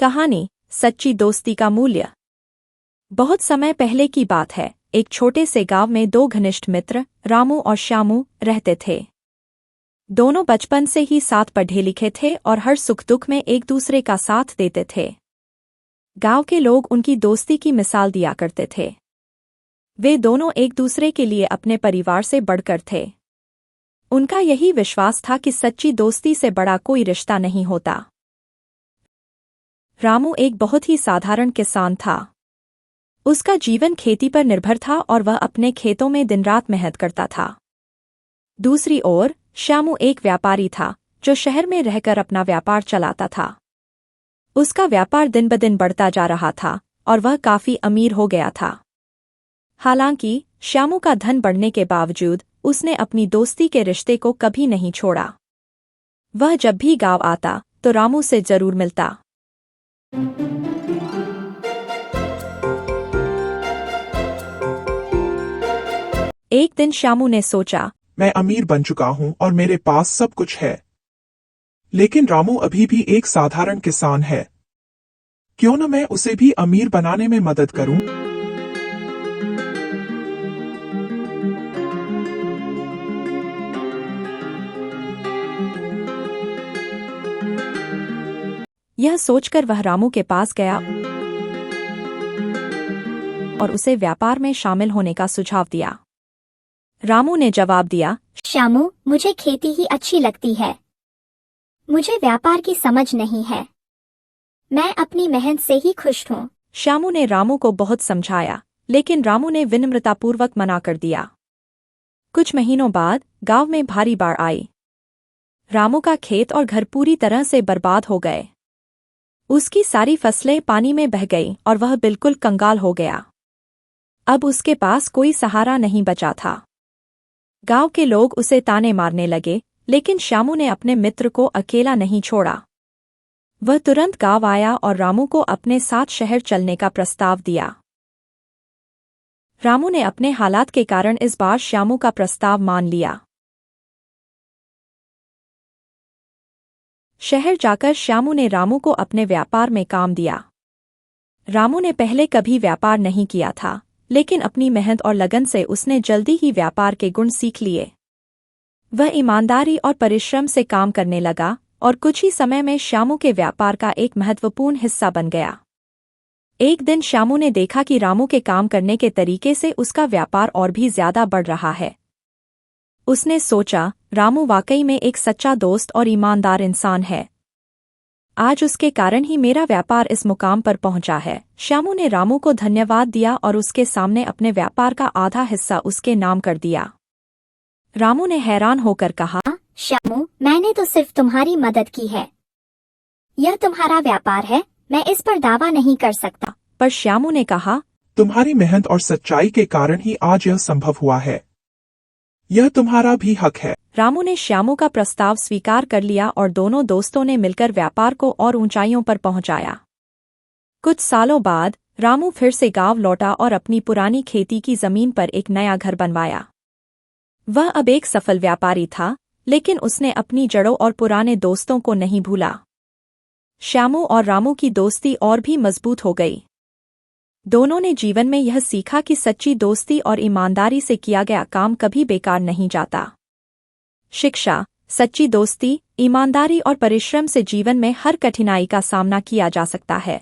कहानी सच्ची दोस्ती का मूल्य। बहुत समय पहले की बात है। एक छोटे से गांव में दो घनिष्ठ मित्र रामू और श्यामू रहते थे। दोनों बचपन से ही साथ पढ़े लिखे थे और हर सुख दुख में एक दूसरे का साथ देते थे। गांव के लोग उनकी दोस्ती की मिसाल दिया करते थे। वे दोनों एक दूसरे के लिए अपने परिवार से बढ़कर थे। उनका यही विश्वास था कि सच्ची दोस्ती से बड़ा कोई रिश्ता नहीं होता। रामू एक बहुत ही साधारण किसान था। उसका जीवन खेती पर निर्भर था और वह अपने खेतों में दिन रात मेहनत करता था। दूसरी ओर श्यामू एक व्यापारी था जो शहर में रहकर अपना व्यापार चलाता था। उसका व्यापार दिन ब दिन बढ़ता जा रहा था और वह काफी अमीर हो गया था। हालांकि श्यामू का धन बढ़ने के बावजूद उसने अपनी दोस्ती के रिश्ते को कभी नहीं छोड़ा। वह जब भी गांव आता तो रामू से जरूर मिलता। एक दिन श्यामू ने सोचा, मैं अमीर बन चुका हूं और मेरे पास सब कुछ है, लेकिन रामू अभी भी एक साधारण किसान है। क्यों न मैं उसे भी अमीर बनाने में मदद करूं? यह सोचकर वह रामू के पास गया और उसे व्यापार में शामिल होने का सुझाव दिया। रामू ने जवाब दिया, श्यामू, मुझे खेती ही अच्छी लगती है। मुझे व्यापार की समझ नहीं है। मैं अपनी मेहनत से ही खुश हूँ। श्यामू ने रामू को बहुत समझाया, लेकिन रामू ने विनम्रतापूर्वक मना कर दिया। कुछ महीनों बाद गांव में भारी बाढ़ आई। रामू का खेत और घर पूरी तरह से बर्बाद हो गए। उसकी सारी फसलें पानी में बह गईं और वह बिल्कुल कंगाल हो गया। अब उसके पास कोई सहारा नहीं बचा था। गांव के लोग उसे ताने मारने लगे, लेकिन श्यामू ने अपने मित्र को अकेला नहीं छोड़ा। वह तुरंत गांव आया और रामू को अपने साथ शहर चलने का प्रस्ताव दिया। रामू ने अपने हालात के कारण इस बार श्यामू का प्रस्ताव मान लिया। शहर जाकर श्यामू ने रामू को अपने व्यापार में काम दिया। रामू ने पहले कभी व्यापार नहीं किया था, लेकिन अपनी मेहनत और लगन से उसने जल्दी ही व्यापार के गुण सीख लिए। वह ईमानदारी और परिश्रम से काम करने लगा और कुछ ही समय में श्यामू के व्यापार का एक महत्वपूर्ण हिस्सा बन गया। एक दिन श्यामू ने देखा कि रामू के काम करने के तरीके से उसका व्यापार और भी ज्यादा बढ़ रहा है। उसने सोचा, रामू वाकई में एक सच्चा दोस्त और ईमानदार इंसान है। आज उसके कारण ही मेरा व्यापार इस मुकाम पर पहुंचा है। श्यामू ने रामू को धन्यवाद दिया और उसके सामने अपने व्यापार का आधा हिस्सा उसके नाम कर दिया। रामू ने हैरान होकर कहा, श्यामू, मैंने तो सिर्फ तुम्हारी मदद की है। यह तुम्हारा व्यापार है, मैं इस पर दावा नहीं कर सकता। पर श्यामू ने कहा, तुम्हारी मेहनत और सच्चाई के कारण ही आज यह संभव हुआ है। यह तुम्हारा भी हक है। रामू ने श्यामू का प्रस्ताव स्वीकार कर लिया और दोनों दोस्तों ने मिलकर व्यापार को और ऊंचाइयों पर पहुंचाया। कुछ सालों बाद रामू फिर से गांव लौटा और अपनी पुरानी खेती की जमीन पर एक नया घर बनवाया। वह अब एक सफल व्यापारी था, लेकिन उसने अपनी जड़ों और पुराने दोस्तों को नहीं भूला। श्यामू और रामू की दोस्ती और भी मजबूत हो गई। दोनों ने जीवन में यह सीखा कि सच्ची दोस्ती और ईमानदारी से किया गया काम कभी बेकार नहीं जाता। शिक्षा, सच्ची दोस्ती, ईमानदारी और परिश्रम से जीवन में हर कठिनाई का सामना किया जा सकता है।